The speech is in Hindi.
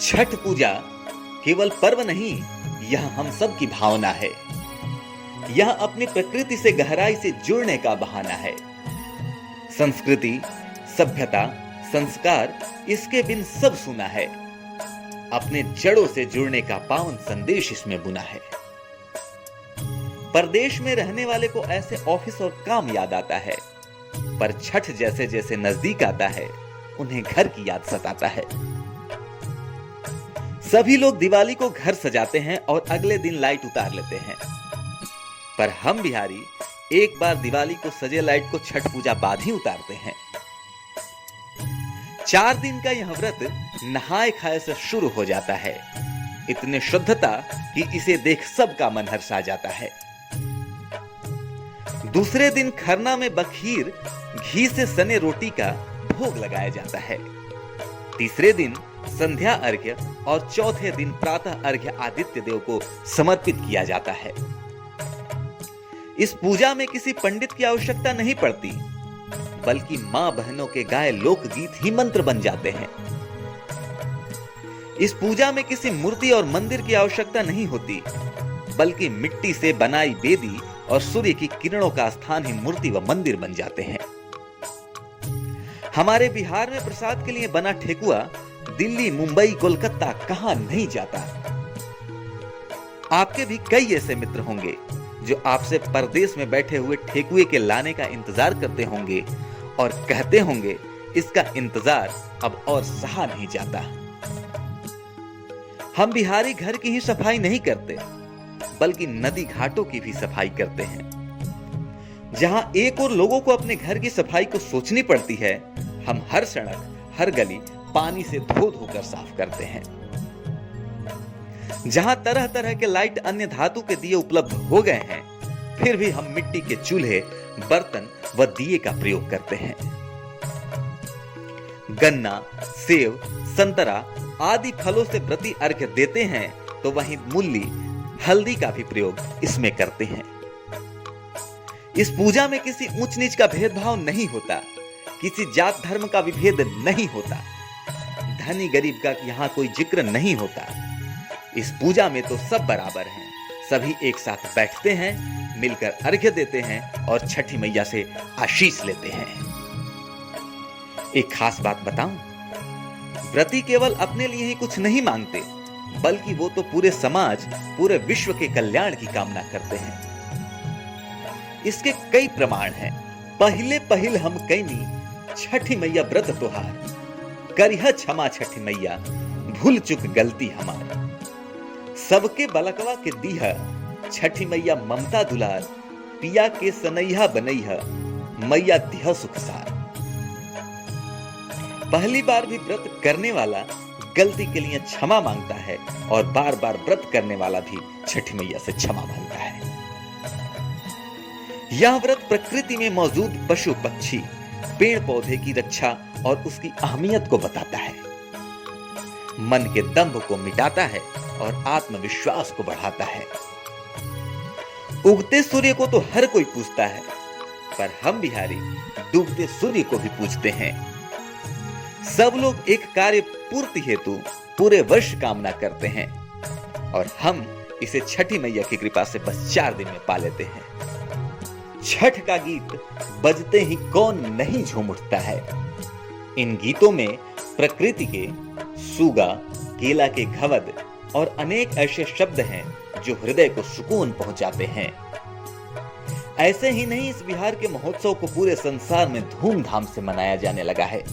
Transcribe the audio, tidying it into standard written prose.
छठ पूजा केवल पर्व नहीं, यह हम सब की भावना है। यह अपनी प्रकृति से गहराई से जुड़ने का बहाना है। संस्कृति, सभ्यता, संस्कार, इसके बिन सब सुना है। अपने जड़ों से जुड़ने का पावन संदेश इसमें बुना है। परदेश में रहने वाले को ऐसे ऑफिस और काम याद आता है, पर छठ जैसे जैसे नजदीक आता है, उन्हें घर की याद सताता है। सभी लोग दिवाली को घर सजाते हैं और अगले दिन लाइट उतार लेते हैं, पर हम बिहारी एक बार दिवाली को सजे लाइट को छठ पूजा बाद ही उतारते हैं। 4 दिन का यह व्रत नहाए खाए से शुरू हो जाता है, इतने शुद्धता कि इसे देख सबका मन हर्षा जाता है। दूसरे दिन खरना में बखीर घी से सने रोटी का भोग लगाया जाता है। तीसरे दिन संध्या अर्घ्य और चौथे दिन प्रातः अर्घ्य आदित्य देव को समर्पित किया जाता है। इस पूजा में किसी पंडित की आवश्यकता नहीं पड़ती, बल्कि मां बहनों के गाए लोकगीत ही मंत्र बन जाते हैं। इस पूजा में किसी मूर्ति और मंदिर की आवश्यकता नहीं होती, बल्कि मिट्टी से बनाई वेदी और सूर्य की किरणों का स्थान ही मूर्ति व मंदिर बन जाते हैं। हमारे बिहार में प्रसाद के लिए बना ठेकुआ दिल्ली, मुंबई, कोलकाता कहां नहीं जाता। आपके भी कई ऐसे मित्र होंगे जो आपसे परदेश में बैठे हुए ठेकुए के लाने का इंतजार करते होंगे और कहते होंगे, इसका इंतजार अब और सहा नहीं जाता। हम बिहारी घर की ही सफाई नहीं करते, बल्कि नदी घाटों की भी सफाई करते हैं। जहां एक और लोगों को अपने घर की सफाई को सोचनी पड़ती है, हम हर सड़क, हर गली पानी से धो धोकर साफ करते हैं। जहां तरह तरह के लाइट, अन्य धातु के दिए उपलब्ध हो गए हैं, फिर भी हम मिट्टी के चूल्हे, बर्तन व दिए का प्रयोग करते हैं। गन्ना, सेव, संतरा आदि फलों से व्रती अर्घ्य देते हैं, तो वहीं मूली, हल्दी का भी प्रयोग इसमें करते हैं। इस पूजा में किसी ऊंच नीच का भेदभाव नहीं होता, किसी जात धर्म का विभेद नहीं होता, धनी गरीब का यहां कोई जिक्र नहीं होता। इस पूजा में तो सब बराबर हैं, सभी एक साथ बैठते हैं, मिलकर अर्घ्य देते हैं और छठी मैया से आशीष लेते हैं। एक खास बात बताऊं, व्रती केवल अपने लिए ही कुछ नहीं मांगते, बल्कि वो तो पूरे समाज, पूरे विश्व के कल्याण की कामना करते हैं। इसके कई प्रमाण हैं। पहिले पहिल हम कैनी छठी मैया व्रत तोहार, करिह क्षमा छठी मैया, भूल चुक गलती हमार। सबके बलकवा के दीह छठी मैया ममता दुलार, पिया के सनैया बनैया मैया दिह सुख सार। पहली बार भी व्रत करने वाला गलती के लिए क्षमा मांगता है और बार बार व्रत करने वाला भी छठी मैया से क्षमा मांगता है। यह व्रत प्रकृति में मौजूद पशु पक्षी, पेड़ पौधे की रक्षा और उसकी अहमियत को बताता है। मन के दंभ को मिटाता है और आत्मविश्वास को बढ़ाता है। उगते सूर्य को तो हर कोई पूजता है, पर हम बिहारी डूबते सूर्य को भी पूजते हैं। सब लोग एक कार्य पूर्ति हेतु पूरे वर्ष कामना करते हैं, और हम इसे छठी मैया की कृपा से बस 4 दिन में पा लेते हैं। छठ का गीत बजते ही कौन नहीं झूम उठता है। इन गीतों में प्रकृति के सूगा, केला के घवद और अनेक ऐसे शब्द हैं जो हृदय को सुकून पहुंचाते हैं। ऐसे ही नहीं, इस बिहार के महोत्सव को पूरे संसार में धूमधाम से मनाया जाने लगा है।